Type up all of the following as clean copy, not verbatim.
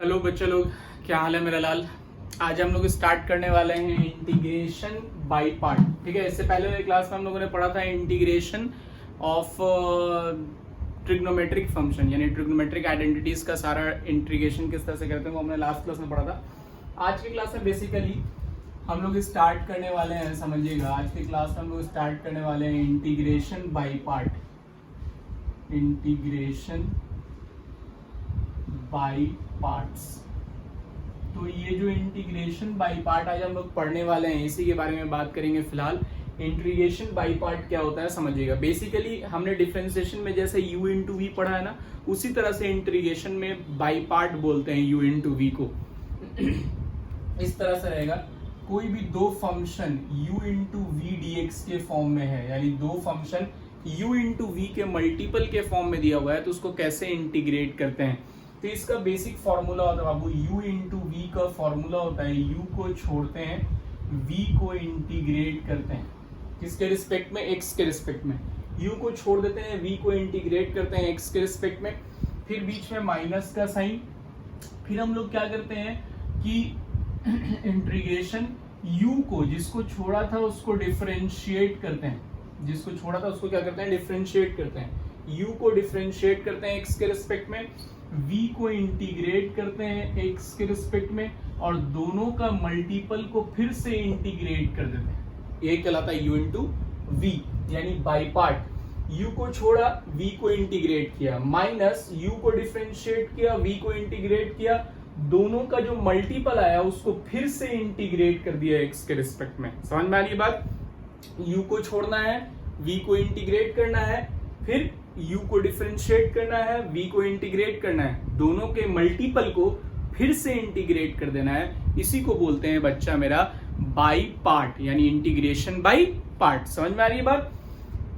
Hello बच्चे लोग, क्या हाल है मेरा लाल। आज हम लोग स्टार्ट करने वाले हैं इंटीग्रेशन बाय पार्ट। ठीक है, इससे पहले वाली क्लास में हम लोगों ने पढ़ा था इंटीग्रेशन ऑफ ट्रिग्नोमेट्रिक फंक्शन, यानी ट्रिग्नोमेट्रिक आइडेंटिटीज का सारा इंटीग्रेशन किस तरह से करते हैं वो हमने लास्ट क्लास में पढ़ा था। आज की क्लास में बेसिकली हम लोग स्टार्ट करने वाले हैं, समझिएगा, आज की क्लास में हम लोग स्टार्ट करने वाले हैं integration by part. Integration by parts. तो ये जो इंटीग्रेशन बाय पार्ट आज हम लोग पढ़ने वाले हैं इसी के बारे में बात करेंगे। फिलहाल इंटीग्रेशन बाय पार्ट क्या होता है समझिएगा। बेसिकली हमने डिफरेंशिएशन में जैसे u इंटू वी पढ़ा है ना, उसी तरह से इंटीग्रेशन में बाय पार्ट बोलते हैं u इंटू वी को। इस तरह से रहेगा, कोई भी दो function u into v dx के फॉर्म में है, यानी दो फंक्शन u इंटू वी के मल्टीपल के फॉर्म में दिया हुआ है, तो उसको कैसे इंटीग्रेट करते हैं। तो इसका बेसिक फॉर्मूला होता है बाबू, u इंटू वी का फॉर्मूला होता है u को छोड़ते हैं, v को इंटीग्रेट करते हैं। किसके रिस्पेक्ट में? x के रिस्पेक्ट में। u को छोड़ देते हैं, v को इंटीग्रेट करते हैं x के रिस्पेक्ट में। फिर बीच में माइनस का साइन। फिर हम लोग क्या करते हैं कि इंटीग्रेशन u को, जिसको छोड़ा था उसको डिफरेंशिएट करते हैं। जिसको छोड़ा था उसको क्या करते हैं? डिफरेंशिएट करते हैं। u को डिफरेंशिएट करते हैं x के रिस्पेक्ट में, v को इंटीग्रेट करते हैं x के रिस्पेक्ट में, और दोनों का मल्टीपल को फिर से इंटीग्रेट कर देते हैं। ये कहलाता है u इंटू वी, यानी बाय पार्ट। u को छोड़ा, v को इंटीग्रेट किया, माइनस u को डिफरेंशिएट किया, v को इंटीग्रेट किया, दोनों का जो मल्टीपल आया उसको फिर से इंटीग्रेट कर दिया x के रिस्पेक्ट में। समझ में आ रही बात? u को छोड़ना है, v को इंटीग्रेट करना है, फिर u को डिफरेंशिएट करना है, v को इंटीग्रेट करना है, दोनों के मल्टीपल को फिर से इंटीग्रेट कर देना है। इसी को बोलते हैं बच्चा मेरा बाय पार्ट, यानी इंटीग्रेशन बाय पार्ट। समझ में आ रही है बात?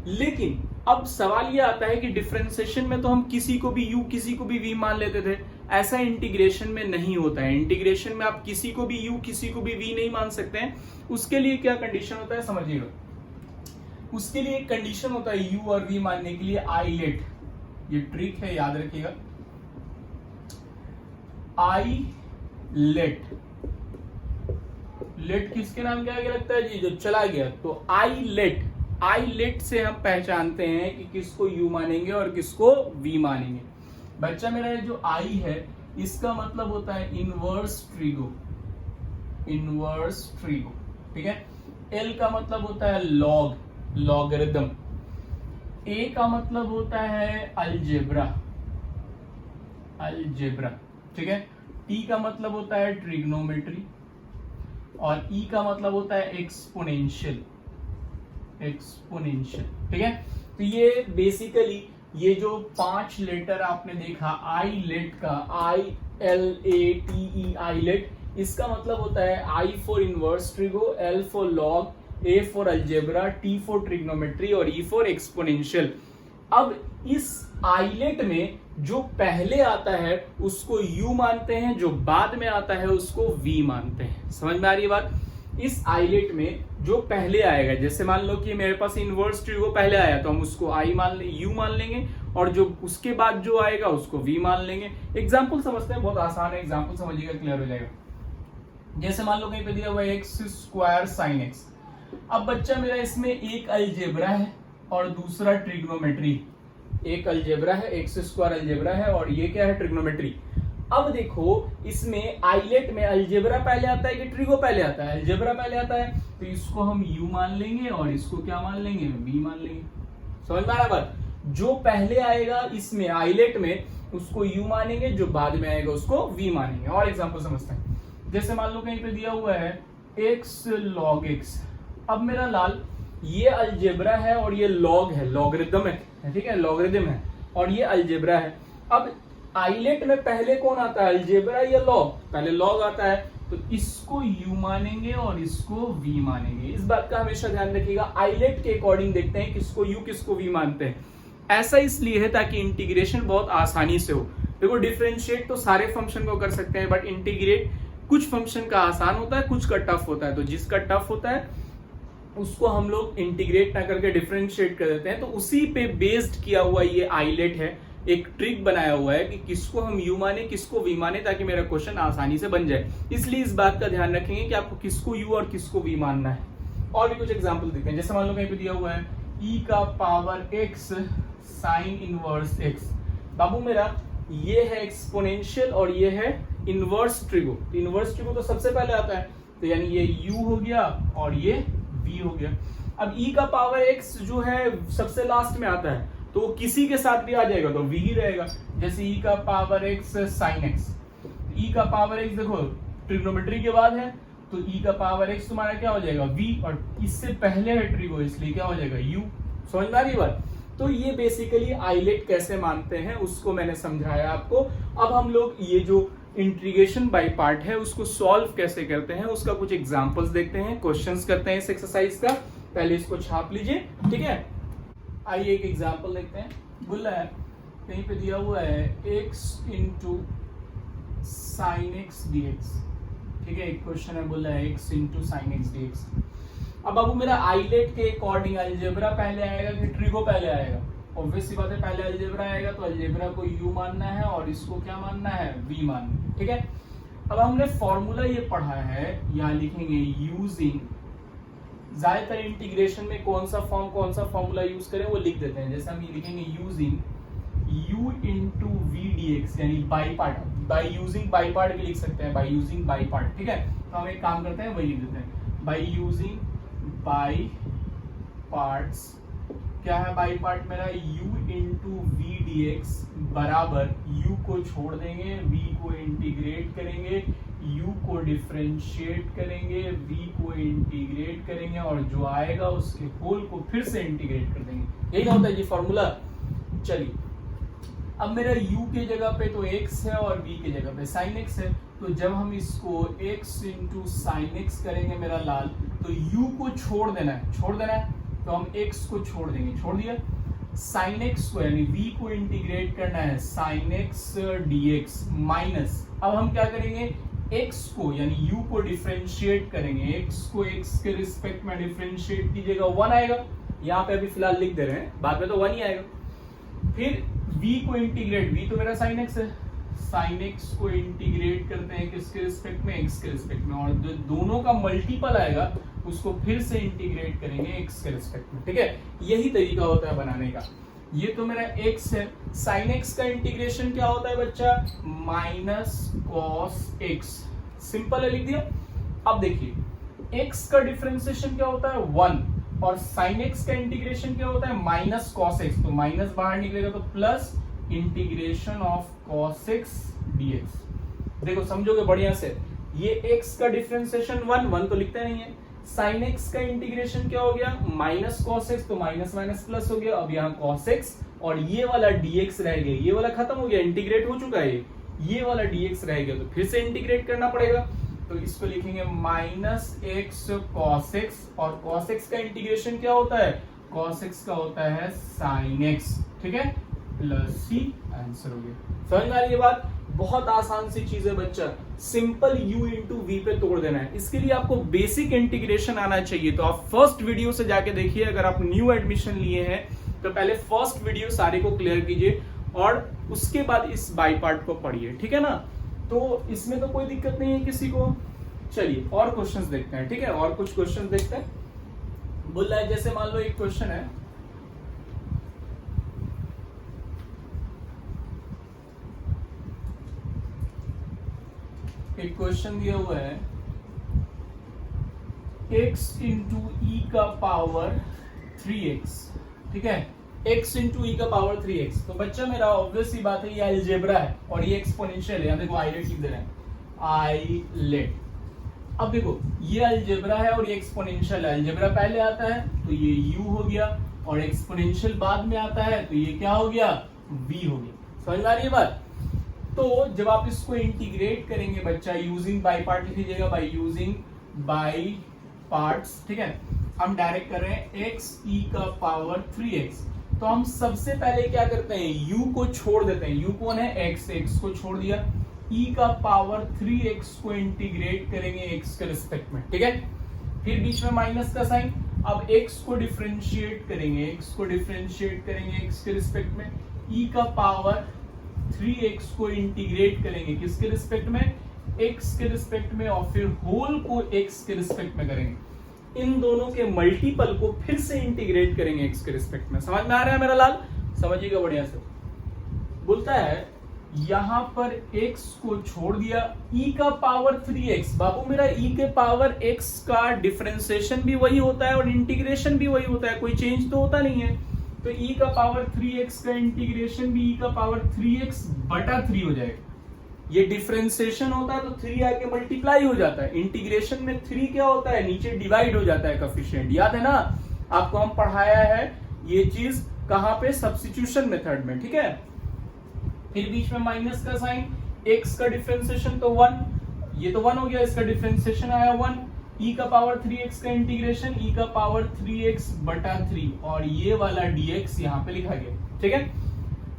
लेकिन अब सवाल ये आता है कि डिफरेंशिएशन में तो हम किसी को भी u किसी को भी v मान लेते थे, ऐसा इंटीग्रेशन में नहीं होता है। इंटीग्रेशन में आप किसी को भी u किसी को भी v नहीं मान सकते हैं। उसके लिए क्या कंडीशन होता है समझिएगा। उसके लिए एक कंडीशन होता है u और v मानने के लिए, आई लेट। ये ट्रिक है, याद रखिएगा। आई लेट, लेट किसके नाम क्या आगे लगता है जी? जो चला गया। तो आई लेट, आई लेट से हम पहचानते हैं कि किसको u मानेंगे और किसको v मानेंगे। बच्चा मेरा ये जो i है इसका मतलब होता है इनवर्स ट्रिगो, इनवर्स ट्रिगो। ठीक है। l का मतलब होता है लॉग, लॉगरिथम। a का मतलब होता है अलजेब्रा, अलजेब्रा। ठीक है। t का मतलब होता है ट्रिग्नोमेट्री, और e का मतलब होता है एक्सपोनेंशियल, एक्सपोनेंशियल। ठीक है। तो ये बेसिकली ये जो 5 लेटर आपने देखा आई लेट का, ILATE, आई लेट, इसका मतलब होता है I for inverse trigo, L for log, A for algebra, T for trigonometry और E फॉर एक्सपोनेंशियल। अब इस आइलेट में जो पहले आता है उसको u मानते हैं, जो बाद में आता है उसको v मानते हैं। समझ में आ रही है बात? इस आइलेट में जो पहले आएगा, जैसे मान लो कि मेरे पास इनवर्स ट्रिगो पहले आया तो हम उसको u मान लेंगे, और जो उसके बाद जो आएगा उसको v मान लेंगे। एग्जाम्पल समझते हैं, बहुत आसान है, एग्जाम्पल समझिएगा, क्लियर हो जाएगा। जैसे मान लो कहीं पे दिया हुआ है x स्क्वायर साइन x। अब बच्चा मेरा इसमें एक अलजेब्रा है और दूसरा ट्रिग्नोमेट्री। एक अलजेब्रा है, एक्स स्क्वायर अलजेब्रा है, और ये क्या है? ट्रिग्नोमेट्री। अब देखो इसमें आइलेट में अलजेब्रा पहले आता है कि ट्रिगो पहले आता है? अलजेब्रा पहले आता है, तो इसको हम u मान लेंगे और इसको क्या मान लेंगे? v मान लेंगे। समझ में आ रहा बात? जो पहले आएगा इसमें आइलेट में उसको u मानेंगे, जो बाद में आएगा उसको v मानेंगे। और एग्जांपल समझते हैं। जैसे मान लो कहीं पे दिया हुआ है x log x। अब मेरा लाल ये अलजेब्रा है और ये लॉग है, लॉगरिथम है। ठीक है, लॉगरिथम है और ये अलजेब्रा है। अब आइलेट में पहले कौन आता है? अलजेब्रा या लॉग? पहले लॉग आता है, तो इसको u मानेंगे और इसको v मानेंगे। इस बात का हमेशा ध्यान रखिएगा। आइलेट के अकॉर्डिंग देखते हैं किसको u किसको v मानते हैं। ऐसा इसलिए है ताकि इंटीग्रेशन बहुत आसानी से हो। देखो डिफरेंशिएट तो सारे फंक्शन को कर सकते हैं, बट इंटीग्रेट कुछ फंक्शन का आसान होता है, कुछ का टफ होता है। तो जिसका टफ होता है उसको हम लोग इंटीग्रेट ना करके डिफरेंशिएट कर देते हैं। तो उसी पे बेस्ड किया हुआ ये आइलेट है, एक ट्रिक बनाया हुआ है कि किसको हम u माने किसको v माने, ताकि मेरा क्वेश्चन आसानी से बन जाए। इसलिए इस बात का ध्यान रखेंगे कि आपको किसको u और किसको v मानना है। और भी कुछ एग्जांपल देखते हैं, जैसे मान लो कहीं पे दिया हुआ है e का power x sine inverse x। बाबू मेरा ये है एक्सपोनेंशियल और ये है इनवर्स ट्रिगो। इनवर्स ट्रिगो तो सबसे पहले आता है, तो यानी ये u हो गया और ये v हो गया। अब e का पावर x जो है सबसे लास्ट में आता है, तो किसी के साथ भी आ जाएगा तो v ही रहेगा। जैसे e का power x sine x, e का पावर x देखो ट्रिग्नोमेट्री के बाद है, तो e का पावर x तुम्हारा क्या हो जाएगा v, और इससे पहले है ट्रिगो इसलिए क्या हो जाएगा u। समझ में आ रही बात? तो ये बेसिकली आइलेट कैसे मानते हैं उसको मैंने समझाया आपको। अब हम लोग ये जो इंटीग्रेशन बाय पार्ट है उसको सॉल्व कैसे करते हैं उसका कुछ एग्जांपल्स देखते हैं, क्वेश्चंस करते हैं इस एक्सरसाइज का। पहले इसको छाप लीजिए, ठीक है। आइए एक एग्जांपल देखते हैं। बोला है कहीं पे दिया हुआ है x into sine x D x, ठीक है। एक क्वेश्चन है, बोला है x into sine x D x. अब बाबू मेरा आइलेट के अकॉर्डिंग अलजेब्रा पहले आएगा कि ट्रिगो पहले आएगा? ऑब्वियस सी बात है, पहले अलजेब्रा आएगा, तो अलजेब्रा को u मानना है और इसको क्या मानना है, v मानना है, ठीक है। अब हमने फॉर्मूला ये पढ़ा है, यहाँ लिखेंगे यूजिंग, ज्यादातर इंटीग्रेशन में कौन सा फॉर्मूला यूज करें वो लिख देते हैं। जैसे हम ये लिखेंगे using u into v D एक्स, यानी by part, by using by part भी लिख सकते हैं, बाई यूजिंग बाई पार्ट, ठीक है। तो हम एक काम करते हैं वही लिख देते हैं, बाई यूजिंग बाई पार्ट्स। क्या है बाई पार्ट मेरा, u into v D x बराबर u को छोड़ देंगे, v को इंटीग्रेट करेंगे, u को डिफरेंशिएट करेंगे, v को इंटीग्रेट करेंगे और जो आएगा उसके होल को फिर से इंटीग्रेट कर देंगे। यही होता है ये फॉर्मूला। चलिए अब मेरा u के जगह पे तो x है और v के जगह पे sin x है, तो जब हम इसको x इंटू साइन एक्स करेंगे मेरा लाल, तो u को छोड़ देना है, तो हम x को छोड़ देंगे, छोड़ दिया। sin x को यानी v को इंटीग्रेट करना है, sin x dx माइनस, अब हम क्या करेंगे, x को यानी u को डिफरेंशिएट करेंगे, x को x के रिस्पेक्ट में डिफरेंशिएट कीजिएगा, 1 आएगा। यहाँ पे अभी फिलहाल लिख दे रहे हैं, बाद में तो 1 ही आएगा। फिर v को इंटीग्रेट, v तो मेरा sin x है, sin x को इंटीग्रेट करते हैं किसके रिस्पेक्ट में, x के रिस्पेक्ट में, और जो दोनों का मल्टीपल आएगा उसको फिर से इंटीग्रेट करेंगे x के रिस्पेक्ट में, ठीक है। यही तरीका होता है बनाने का। ये तो मेरा x है, sin x का इंटीग्रेशन क्या होता है बच्चा, माइनस cos x, सिंपल है, लिख दिया। अब देखिए x का डिफरेंशिएशन क्या होता है 1, और sin x का इंटीग्रेशन क्या होता है माइनस cos x, तो माइनस बाहर निकलेगा तो plus integration of cos x dx। देखो समझोगे बढ़िया से, ये x का डिफरेंशिएशन 1 तो लिखते नहीं है, sin x का इंटीग्रेशन क्या हो गया माइनस cos x, तो माइनस माइनस प्लस हो गया। अब यहाँ cos x और ये वाला dx रह गया, ये वाला खत्म हो गया, इंटीग्रेट हो चुका है, ये वाला dx रह गया, तो फिर से इंटीग्रेट करना पड़ेगा। तो इसको लिखेंगे माइनस x cos x, और cos x का इंटीग्रेशन क्या होता है, cos x का होता है sin x, ठीक है, प्लस सी, आंसर हो गया। समझ में आ रही है बात? बहुत आसान सी चीज है बच्चा, सिंपल u इंटू वी पे तोड़ देना है। इसके लिए आपको बेसिक इंटीग्रेशन आना चाहिए, तो आप फर्स्ट वीडियो से जाके देखिए। अगर आप न्यू एडमिशन लिए हैं तो पहले फर्स्ट वीडियो सारे को क्लियर कीजिए और उसके बाद इस बाई पार्ट को पढ़िए, ठीक है ना। तो इसमें तो कोई दिक्कत नहीं है किसी को। चलिए और क्वेश्चंस देखते हैं, ठीक है, और कुछ क्वेश्चंस देखते हैं। बोल रहा है जैसे मान लो एक क्वेश्चन है, एक क्वेश्चन दिया हुआ है x इंटू ई का पावर 3x, ठीक है, x इंटू ई का पावर 3x। तो बच्चा मेरा ऑब्वियस ही बात है, ये अलजेब्रा है और ये एक्सपोनेंशियल है, देखो आइलेट लिख दे रहे हैं, आइलेट। अब देखो ये अलजेब्रा है और ये एक्सपोनेंशियल है, अलजेब्रा पहले आता है तो ये u हो गया, और एक्सपोनेंशियल बाद में आता है तो ये क्या हो गया, v हो गया। समझ में आ रही है बात? तो जब आप इसको इंटीग्रेट करेंगे बच्चा, यूजिंग बाई पार्ट लिख लीजिएगा, बाई यूजिंग बाई पार्ट्स, ठीक है। हम डायरेक्ट कर रहे हैं x e का पावर 3x, तो हम सबसे पहले क्या करते हैं, u को छोड़ देते हैं, u कौन है, x को छोड़ दिया, e का पावर 3x को इंटीग्रेट करेंगे x के रिस्पेक्ट में, ठीक है। फिर बीच में माइनस का साइन, अब x को डिफरेंशिएट करेंगे, x के रिस्पेक्ट में, e का पावर 3x को इंटीग्रेट करेंगे किसके रिस्पेक्ट में, x के रिस्पेक्ट में, और फिर होल को x के रिस्पेक्ट में करेंगे। इन दोनों के मल्टीपल को फिर से इंटीग्रेट करेंगे x के रिस्पेक्ट में। समझ में आ रहा है मेरा लाल? समझिएगा बढ़िया से। बोलता है यहां पर x को छोड़ दिया, e का पावर 3x। बाबू मेरा e के पावर x का डिफरेंशिएशन भी वही होता है और इंटीग्रेशन भी वही होता है, कोई चेंज तो होता नहीं है। तो e का पावर 3x का इंटीग्रेशन भी e का पावर 3x बटा 3 हो जाएगा। ये डिफरेंशिएशन होता है तो 3 आके मल्टीप्लाई हो जाता है, इंटीग्रेशन में 3 क्या होता है, नीचे डिवाइड हो जाता है कोएफिशिएंट। याद है ना, आपको हम पढ़ाया है ये चीज कहां पे, सब्स्टिट्यूशन मेथड में, ठीक है। फिर बीच में माइनस का साइन, x का डिफरेंशिएशन तो 1, ये तो 1 हो गया, इसका डिफरेंशिएशन आया 1, e का पावर 3x का इंटीग्रेशन e का पावर 3x बटा 3, और ये वाला dx यहाँ पे लिखा गया, ठीक है।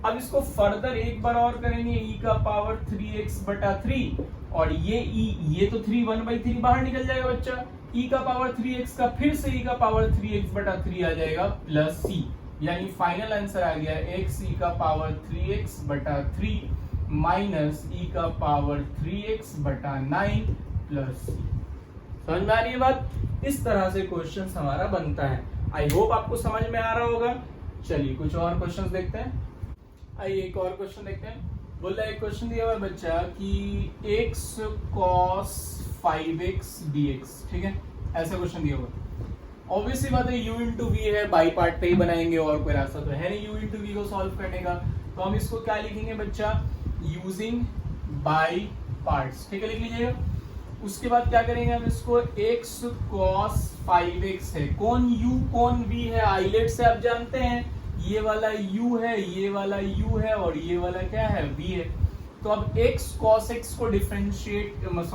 अब इसको फर्दर एक बार और करेंगे, e का पावर 3x बटा 3, और ये e, ये तो 3 1/3 बाहर निकल जाएगा बच्चा, e का पावर 3x का फिर से e का पावर 3x बटा 3 आ जाएगा प्लस c, यानी फाइनल आंसर आ गया x e का पावर 3x बटा 3 माइनस e का पावर 3x बटा 9 प्लस c। समझ में आ रही है बात? इस तरह से क्वेश्चन हमारा बनता है। आई होप आपको समझ में आ रहा होगा। चलिए कुछ और क्वेश्चन देखते हैं। आइए एक और क्वेश्चन देखते हैं। बोल रहा है, एक क्वेश्चन दिया हुआ है बच्चा कि x cos 5x dx, ठीक है, ऐसा क्वेश्चन दिया हुआ है। ऑब्वियसली बात है u इंटू वी है, बाई पार्ट पे ही बनाएंगे, और कोई रास्ता तो है नहीं u इंटू वी को सॉल्व करने का। तो हम इसको क्या लिखेंगे बच्चा, यूजिंग बाई पार्ट्स, ठीक है, लिख लीजिएगा। उसके बाद क्या करेंगे हम इसको, x cos 5x है, कौन u कौन v है, आइलेट से आप जानते हैं, ये वाला u है, ये वाला u है, और ये वाला क्या है, v है। तो अब x cos x को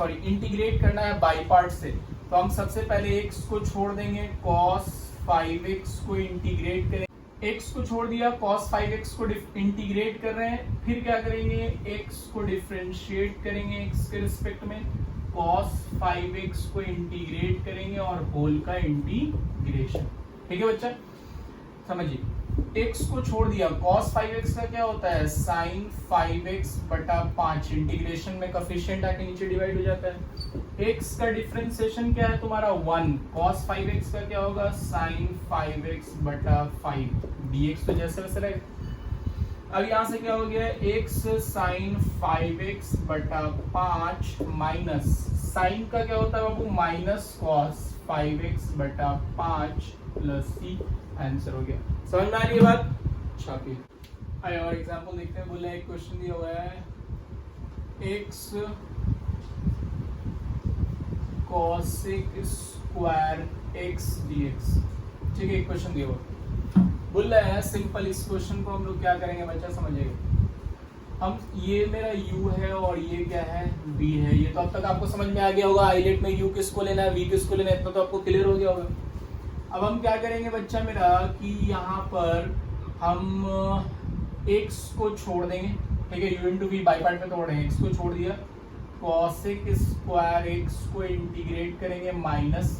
इंटीग्रेट करना है बाई पार्ट से। तो हम सबसे पहले x को छोड़ देंगे, cos 5x को इंटीग्रेट करेंगे, x को छोड़ दिया, cos 5x को इंटीग्रेट कर रहे हैं, फिर क्या करेंगे, x को डिफरेंशिएट करेंगे x के रिस्पेक्ट में, cos 5x को इंटीग्रेट करेंगे और होल का इंटीग्रेशन, ठीक है बच्चा, समझिए। x को छोड़ दिया, cos 5x का क्या होता है, sin 5x बटा 5, इंटीग्रेशन में कोएफिशिएंट आके नीचे डिवाइड हो जाता है। x का डिफरेंशिएशन क्या है तुम्हारा 1, cos 5x का क्या होगा, sin 5x बटा 5, dx तो जैसे वैसे रहेगा। अब यहाँ से क्या हो गया, x sin 5x बटा 5 माइनस sin का क्या होता है बाबू, माइनस cos 5x बटा 5 प्लस c, आंसर हो गया। समझ में आ रही है बात? छापी। आइए और एग्जांपल देखते हैं। बोला एक क्वेश्चन दिया हुआ है, x cosec square x dx, ठीक है, एक क्वेश्चन दिया हुआ। बोल रहा है सिंपल, इस क्वेश्चन को हम लोग क्या करेंगे बच्चा, समझिएगा। हम, ये मेरा u है और ये क्या है, v है। ये तो अब तक आपको समझ में आ गया होगा, आइलेट में u किसको लेना है, v किसको लेना है, इतना तो आपको क्लियर हो गया होगा। अब हम क्या करेंगे बच्चा मेरा कि यहाँ पर हम x को छोड़ देंगे, ठीक है, u into v by part में तोड़ रहे हैं, x को छोड़ दिया, cosec स्क्वायर x को इंटीग्रेट करेंगे, माइनस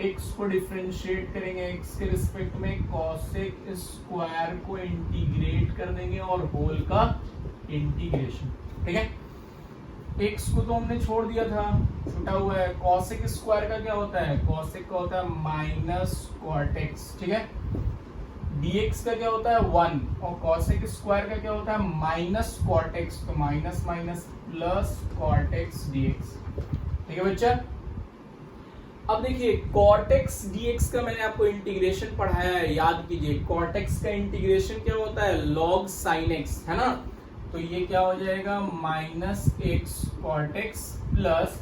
x को डिफरेंशिएट करेंगे x के रिस्पेक्ट में, cosec स्क्वायर को इंटीग्रेट कर देंगे और होल का इंटीग्रेशन, ठीक है। x को तो हमने छोड़ दिया था, छूटा हुआ है। cosec स्क्वायर का क्या होता है, cosec का होता है माइनस cot x, ठीक है। dx का क्या होता है 1, और cosec स्क्वायर का क्या होता है माइनस cot x, तो minus minus plus cot x dx, ठीक है बच्चा। अब देखिए cot x dx का मैंने आपको इंटीग्रेशन पढ़ाया है, याद कीजिए। cot x का इंटीग्रेशन क्या होता है, log sin x, है ना। तो ये क्या हो जाएगा, minus x cot x plus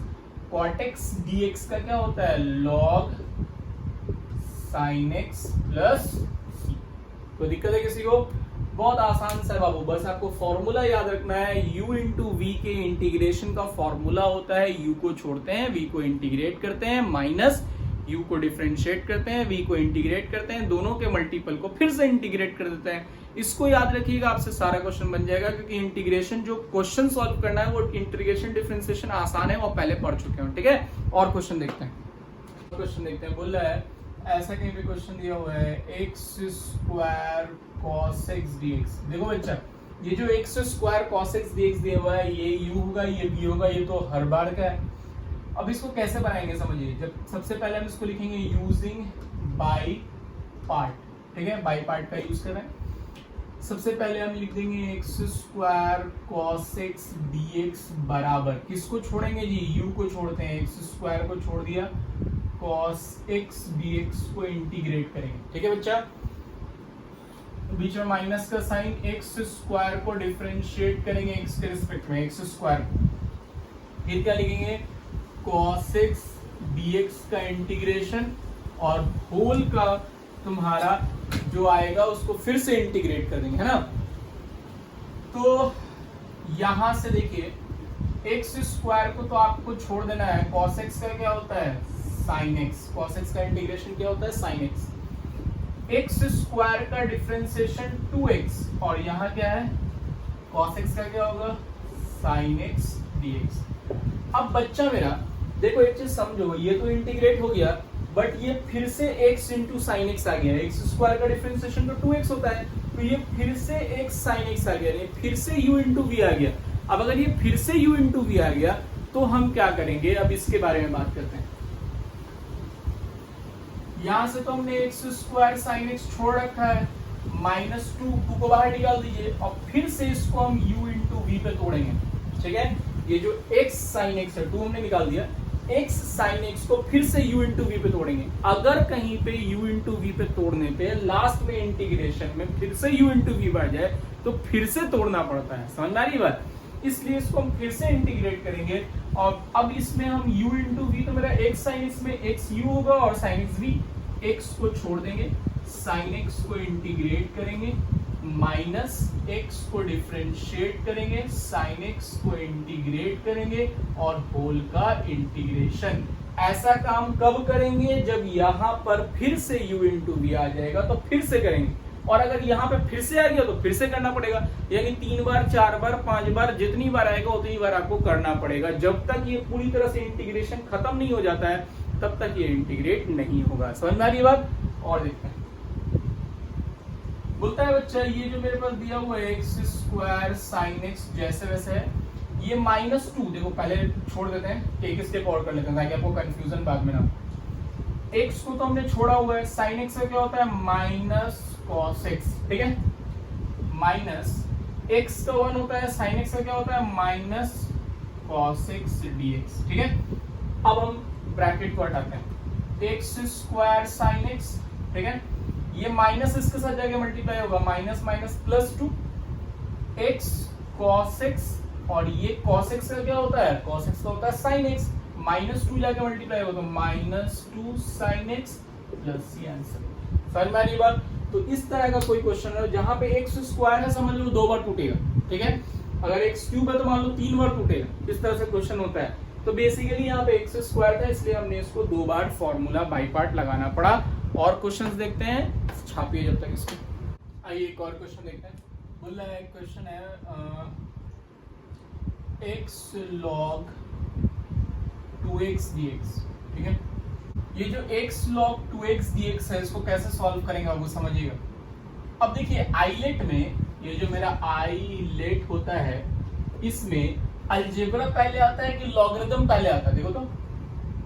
cot x dx का क्या होता है, log sin x plus c। कोई दिक्कत है किसी को? बहुत आसान सा है बाबू, बस आपको फॉर्मूला याद रखना है। u इंटू वी के इंटीग्रेशन का फॉर्मूला होता है, u को छोड़ते हैं, v को इंटीग्रेट करते हैं, माइनस u को डिफरेंशिएट करते हैं, v को इंटीग्रेट करते हैं, दोनों के मल्टीपल को फिर से इंटीग्रेट कर देते हैं। इसको याद रखिएगा, आपसे सारा क्वेश्चन बन जाएगा, क्योंकि इंटीग्रेशन जो क्वेश्चन सॉल्व करना है वो इंटीग्रेशन डिफरेंशिएशन आसान है, वो पहले पढ़ चुके हैं, ठीक है। और क्वेश्चन देखते हैं, बोल रहा है ऐसा कहीं पे क्वेश्चन दिया हुआ है x square cos x dx. देखो बच्चा, ये जो x square cos x dx दिया हुआ है, ये यू होगा, ये बी होगा, ये तो हर बार का है। अब इसको कैसे बनाएंगे समझिए। जब सबसे पहले हम इसको लिखेंगे यूजिंग बाई पार्ट, ठीक है, बाई पार्ट का यूज कर रहे हैं। सबसे पहले हम लिख देंगे x square cos x dx बराबर, किसको छोड़ेंगे जी, यू को छोड़ते हैं, एक्स स्क्वायर को छोड़ दिया, कॉस एक्स डीएक्स को इंटीग्रेट करेंगे, ठीक है बच्चा। बीच में माइनस का साइन, एक्स स्क्वायर को डिफरेंशिएट करेंगे एक्स के रिस्पेक्ट में, एक्स स्क्वायर, फिर क्या लिखेंगे, कॉस एक्स डीएक्स का इंटीग्रेशन, और होल का तुम्हारा जो आएगा उसको फिर से इंटीग्रेट कर देंगे, है ना। तो यहां से देखिए एक्स स्क्वायर को तो आपको छोड़ देना है, कॉस एक्स का क्या होता है, साइन एक्स, कॉस एक्स का इंटीग्रेशन क्या होता है, साइन एक्स। एक्स स्क्वायर का डिफरेंशिएशन 2x, और यहाँ क्या है, कॉस एक्स का क्या होगा, साइन एक्स डीएक्स। अब बच्चा मेरा देखो एक चीज समझो, ये तो इंटीग्रेट हो गया, बट ये फिर से x इंटू साइन एक्स आ गया। एक्स स्क्वायर का डिफरेंशिएशन तो 2x होता है, तो ये फिर से x साइन एक्स आ गया, फिर से u इंटू वी आ गया। अब अगर ये फिर से u इंटू वी आ गया तो हम क्या करेंगे, अब इसके बारे में बात करते हैं। यहां से तो हमने एक्स स्क्वायर साइन एक्स छोड़ रखा है, -2 को बाहर निकाल दीजिए, और फिर से इसको हम u इंटू वी पे तोड़ेंगे, ठीक है। ये जो x साइन एक्स है, 2 हमने निकाल दिया, x साइन एक्स को फिर से u इंटू वी पे तोड़ेंगे। अगर कहीं पे u इंटू वी पे तोड़ने पे लास्ट में इंटीग्रेशन में फिर से u इंटू वी बढ़ जाए तो फिर से तोड़ना पड़ता है, समझ आ रही बात। इसलिए इसको हम फिर से इंटीग्रेट करेंगे, और अब इसमें हम u इंटू वी, तो मेरा x साइन एक्स में x u होगा और साइन एक्स v, x को छोड़ देंगे, साइन एक्स को इंटीग्रेट करेंगे, माइनस x को डिफरेंशिएट करेंगे, साइन x को इंटीग्रेट करेंगे, और होल का इंटीग्रेशन। ऐसा काम कब करेंगे, जब यहां पर फिर से u इंटू वी आ जाएगा तो फिर से करेंगे, और अगर यहाँ पे फिर से आ गया तो फिर से करना पड़ेगा। यानी 3 बार 4 बार 5 बार जितनी बार आएगा उतनी बार आपको करना पड़ेगा। जब तक ये पूरी तरह से इंटीग्रेशन खत्म नहीं हो जाता है तब तक ये इंटीग्रेट नहीं होगा, समझ में आ रही बात। और देखते हैं, बोलता है बच्चा ये जो मेरे पास दिया हुआ है एक्स स्क्वायर साइन एक्स जैसे वैसे है, ये -2, देखो पहले छोड़ देते हैं, एक स्टेप और कर लेते हैं ताकि आपको कंफ्यूजन बाद में ना हो। एक्स को तो हमने छोड़ा हुआ है, साइन एक्स का क्या होता है, माइनस कॉस एक्स, ठीक है, माइनस एक्स का 1 होता है, साइन एक्स का क्या होता है, माइनस कॉस एक्स डीएक्स, ठीक है। अब हम ब्रैकेट को हटाते हैं, एक्स स्क्वायर साइन एक्स, ठीक है, ये माइनस इसके साथ जाके मल्टीप्लाई होगा, minus minus +2 x cos x, और ये कॉस एक्स का क्या होता है, कॉस एक्स का होता है साइन एक्स, -2 जाके मल्टीप्लाई होगा तो -2 साइन एक्स प्लस ये आंसर। समझ में आ रही बात। तो इस तरह का कोई क्वेश्चन है जहां पे एक्स स्क्वायर है, समझ लो 2 बार टूटेगा, ठीक है। अगर एक्स क्यूब है तो मान लो 3 बार टूटेगा, इस तरह से क्वेश्चन होता है। तो बेसिकली यहाँ पे एक्स स्क्वायर था, इसलिए हमने इसको 2 बार फॉर्मूला बाई पार्ट लगाना पड़ा। और क्वेश्चंस देखते हैं, छापिए जब तक इसको। आइए एक और क्वेश्चन देखते हैं। बोल रहा है, क्वेश्चन है x log 2x dx, ठीक है। ये जो x log 2x dx है इसको कैसे सॉल्व करेंगे वो समझिएगा। अब देखिए आइलेट में, ये जो मेरा आइलेट होता है इसमें अलजेब्रा पहले आता है कि लॉगरिथम पहले आता है, देखो तो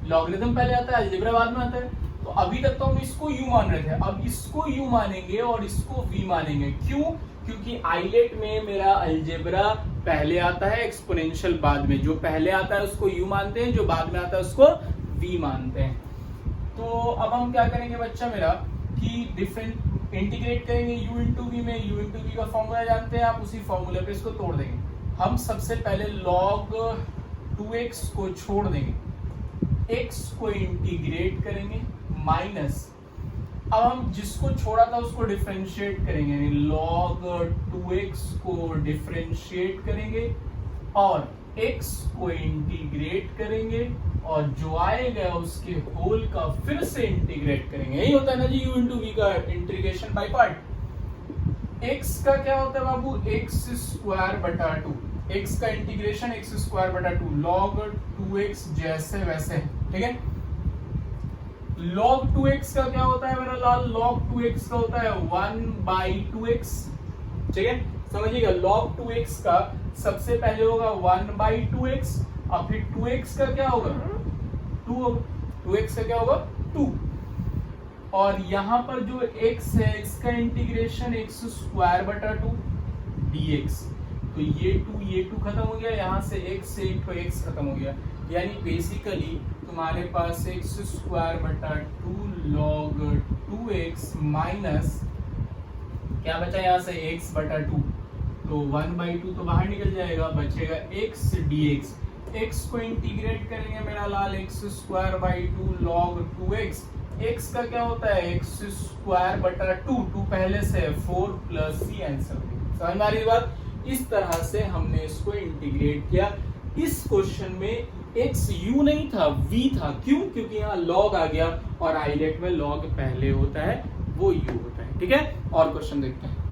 लॉगरिथम पहले आता है, अलजेब्रा बाद में आता है। तो अभी तक तो हम इसको u मान रहे थे, अब इसको u मानेंगे और इसको v मानेंगे। क्यों? क्योंकि आइलेट में मेरा अलजेब्रा पहले आता है, एक्सपोनेंशियल बाद में। जो पहले आता है उसको u मानते हैं, जो बाद में आता है उसको v मानते हैं। तो अब हम क्या करेंगे बच्चा मेरा कि डिफरेंट इंटीग्रेट करेंगे u इंटू वी में। u इंटू वी का फॉर्मूला जानते हैं आप, उसी फॉर्मूले पे इसको तोड़ देंगे। हम सबसे पहले log 2x को छोड़ देंगे, x को इंटीग्रेट करेंगे, माइनस अब हम जिसको छोड़ा था उसको डिफरेंशिएट करेंगे, यानी log 2x को डिफरेंशिएट करेंगे और x को इंटीग्रेट करेंगे और जो आएगा उसके होल का फिर से इंटीग्रेट करेंगे। यही होता है ना जी u इंटू वी का इंटीग्रेशन बाय पार्ट। x का क्या होता है बाबू, x स्क्वायर बटा 2, x का इंटीग्रेशन x स्क्वायर बटा 2 log 2x जैसे वैसे, ठीक है। log 2x का क्या होता है मेरा लाल? log 2x का होता है 1/2x। ठीक है, समझिएगा log 2x का सबसे पहले होगा 1/2x और फिर 2x का क्या होगा? 2 होगा। 2x का क्या होगा? 2। और यहां पर जो x है इसका इंटीग्रेशन x² 2 dx। तो ये 2 खत्म हो गया, यहाँ से x से एक तो x खत्म हो गया, यानी बेसिकली तुम्हारे पास x² 2 log 2x माइनस क्या बचा यहाँ से x/2, तो 1/2 तो बाहर निकल जाएगा, बचेगा x dx। x को इंटीग्रेट करेंगे मेरा लाल x² 2 log 2x। x का क्या होता है? x² 2 पहले से 4 + c आंसर। समझ में आ रही बात? इस तरह से हमने इसको इंटीग्रेट किया। इस क्वेश्चन में x u नहीं था, v था। क्यों? क्योंकि यहाँ log आ गया और आइलेट में log पहले होता है, वो u होता है। ठीक है, और क्वेश्चन देखते हैं।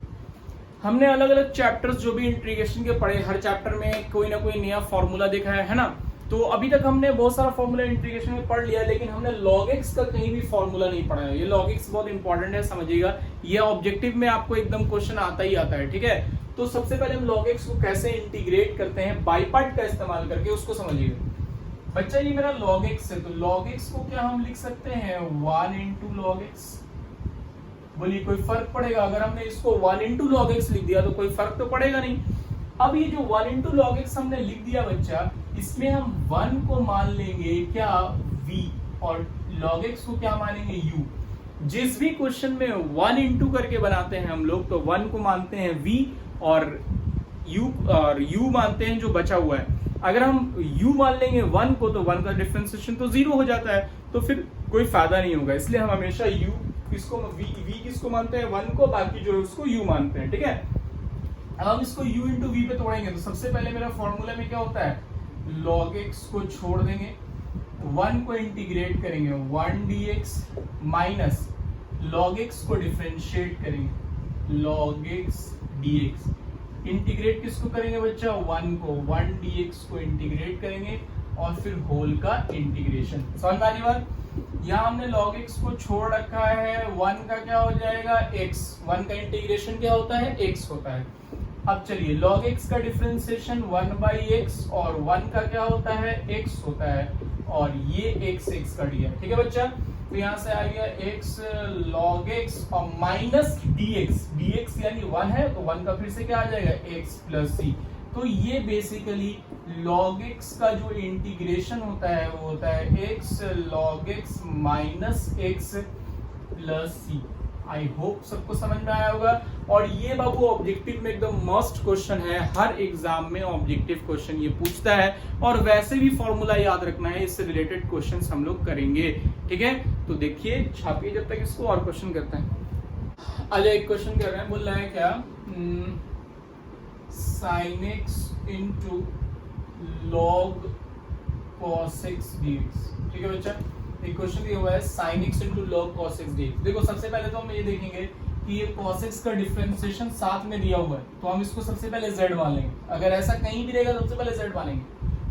हमने अलग अलग चैप्टर्स जो भी इंटीग्रेशन के पढ़े, हर चैप्टर में कोई ना कोई नया फॉर्मूला देखा है ना। तो अभी तक हमने बहुत सारा फॉर्मूला इंटीग्रेशन में पढ़ लिया, लेकिन हमने log x का कहीं भी फॉर्मूला नहीं पढ़ा है। ये log x बहुत इंपॉर्टेंट है, समझिएगा। ये ऑब्जेक्टिव में आपको एकदम क्वेश्चन आता ही आता है। ठीक है, तो सबसे पहले हम log x को कैसे इंटीग्रेट करते हैं बाई पार्ट का इस्तेमाल करके, उसको समझिएगा। बच्चा ये मेरा log x है, तो log x को क्या हम लिख सकते हैं? 1 × log x। बोलिए कोई फर्क पड़ेगा? अगर हमने इसको 1 × log x लिख दिया तो कोई फर्क तो पड़ेगा नहीं। अब ये जो 1 × log x हमने लिख दिया बच्चा, इसमें हम 1 को मान लेंगे क्या? v, और log x को क्या मानेंगे? u। जिस भी क्वेश्चन में 1 × करके बनाते हैं हम लोग, तो 1 को मानते हैं v और u मानते हैं जो बचा हुआ है। अगर हम u मान लेंगे 1 को, तो 1 का डिफरेंशिएशन तो 0 हो जाता है, तो फिर कोई फायदा नहीं होगा। इसलिए हम हमेशा u किसको v किसको मानते हैं? 1 को, बाकी जो उसको u मानते हैं। ठीक है, अब हम इसको u × v पे तोड़ेंगे, तो सबसे पहले मेरा फॉर्मूला में क्या होता है? log x को छोड़ देंगे, 1 को इंटीग्रेट करेंगे 1 dx माइनस log x को डिफरेंशिएट करेंगे log x dx। इंटीग्रेट किसको करेंगे बच्चा? 1 को, 1 dx को इंटीग्रेट करेंगे और फिर होल का इंटीग्रेशन। समझ में आ रही बात? यहाँ हमने log x को छोड़ रखा है, 1 का क्या हो जाएगा? x। 1 का इंटीग्रेशन क्या होता है? x होता है। अब चलिए log x का डिफरेंशिएशन 1/x और 1 का क्या होता है? x होता है, और ये x कट गया। ठीक है बच्चा, तो यहाँ से आ गया x log x और माइनस dx यानी 1 है, तो 1 का फिर से क्या आ जाएगा? x + c। तो ये बेसिकली log x का जो इंटीग्रेशन होता है वो होता है x log x minus x + c। I hope सबको समझ में आया होगा। और ये बाबू ऑब्जेक्टिव में एकदम मस्ट क्वेश्चन है, हर एग्जाम में ऑब्जेक्टिव क्वेश्चन ये पूछता है, और वैसे भी फॉर्मूला याद रखना है, इससे रिलेटेड क्वेश्चंस हम लोग करेंगे। ठीक है, तो देखिए छापिए जब तक इसको, और क्वेश्चन करते हैं। आज एक क्वेश्चन कर रहे हैं, बोल रहा है क्या? sin x × log cos x dx। ठीक है बच्चा, एक क्वेश्चन दिया हुआ है sin x × log cos x dx। देखो सबसे पहले तो हम ये देखेंगे कि ये cos x का डिफरेंशिएशन साथ में दिया हुआ है, तो हम इसको सबसे पहले z मान लेंगे। अगर ऐसा कहीं भी रहेगा तो सबसे पहले z मानेंगे।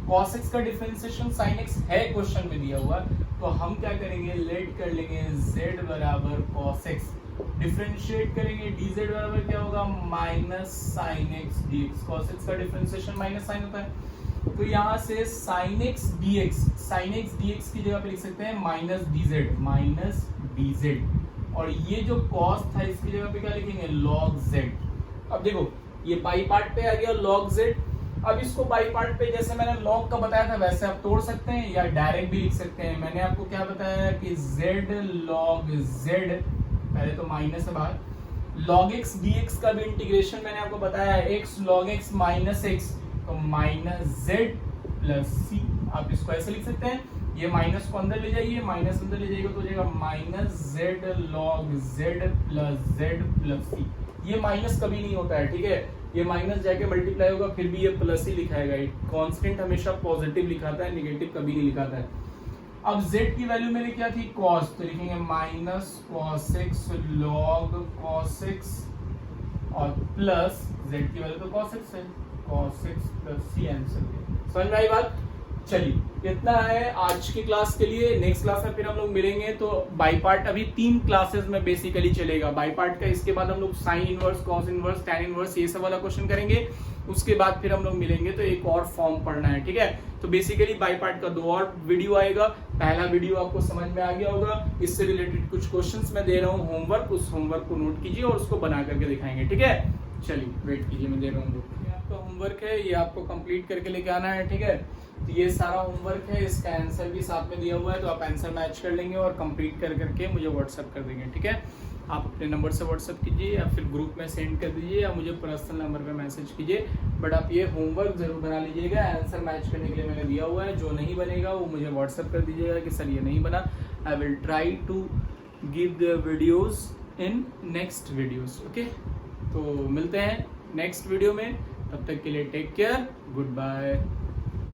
cos x का डिफरेंशिएशन sin x है क्वेश्चन में दिया हुआ, तो हम क्या करेंगे? लेट कर लेंगे z = cos x, डिफरेंशिएट करेंगे dz बराबर क्या होगा? Minus sin x dx। cos x का डिफरेंशिएशन माइनस साइन होता है, तो यहाँ से sin x dx की जगह पे लिख सकते हैं माइनस dz, और ये जो cos था इसकी जगह पे क्या लिखेंगे? log z। अब देखो ये बाई पार्ट पे आ गया log z। अब इसको बाई पार्ट पे जैसे मैंने log का बताया था वैसे आप तोड़ सकते हैं या डायरेक्ट भी लिख सकते हैं। मैंने आपको क्या बताया कि z log z, पहले तो माइनस है बाहर, log x dx का भी इंटीग्रेशन मैंने आपको बताया है x log x minus x, तो माइनस z + c। आप इसको ऐसे लिख सकते हैं, ये माइनस को अंदर ले जाइए, माइनस अंदर ले जाइएगा तो हो जाएगा minus z log z + z + c। ये माइनस कभी नहीं होता है, ठीक है, ये माइनस जाके मल्टीप्लाई होगा फिर भी ये प्लस ही लिखाएगा। कांस्टेंट हमेशा पॉजिटिव लिखाता है, नेगेटिव कभी नहीं लिखाता है। अब z की वैल्यू मेरी क्या थी? cos, तो लिखेंगे minus cos x log cos x और प्लस z की वैल्यू तो cos x है, cos x + c आंसर। समझ में आई बात? चलिए इतना है आज की क्लास के लिए। नेक्स्ट क्लास में फिर हम लोग मिलेंगे। तो बाई पार्ट अभी 3 क्लासेस में बेसिकली चलेगा बाई पार्ट का। इसके बाद हम लोग sine inverse, cos inverse, tan inverse ये सब वाला क्वेश्चन करेंगे। उसके बाद फिर हम लोग मिलेंगे तो एक और फॉर्म पढ़ना है, ठीक है। तो बेसिकली बाई पार्ट का 2 और वीडियो आएगा। पहला वीडियो आपको समझ में आ गया होगा, इससे रिलेटेड कुछ क्वेश्चंस मैं दे रहा हूँ होमवर्क, उस होमवर्क को नोट कीजिए और उसको बना करके दिखाएंगे, ठीक है। चलिए वेट कीजिए, मैं दे रहा हूँ। आपका होमवर्क है, ये आपको कंप्लीट करके लेके आना है, ठीक है। तो ये सारा होमवर्क है, इसका आंसर भी साथ में दिया हुआ है, तो आप आंसर मैच कर लेंगे और कंप्लीट कर करके मुझे व्हाट्सअप कर देंगे, ठीक है। आप अपने नंबर से व्हाट्सअप कीजिए या फिर ग्रुप में सेंड कर दीजिए या मुझे पर्सनल नंबर पे मैसेज कीजिए। बट आप ये होमवर्क जरूर बना लीजिएगा। आंसर मैच करने के लिए मैंने दिया हुआ है, जो नहीं बनेगा वो मुझे व्हाट्सअप कर दीजिएगा कि सर ये नहीं बना। I will try to give the videos in next videos, okay. तो मिलते हैं नेक्स्ट वीडियो में, तब तक के लिए टेक केयर, गुड बाय।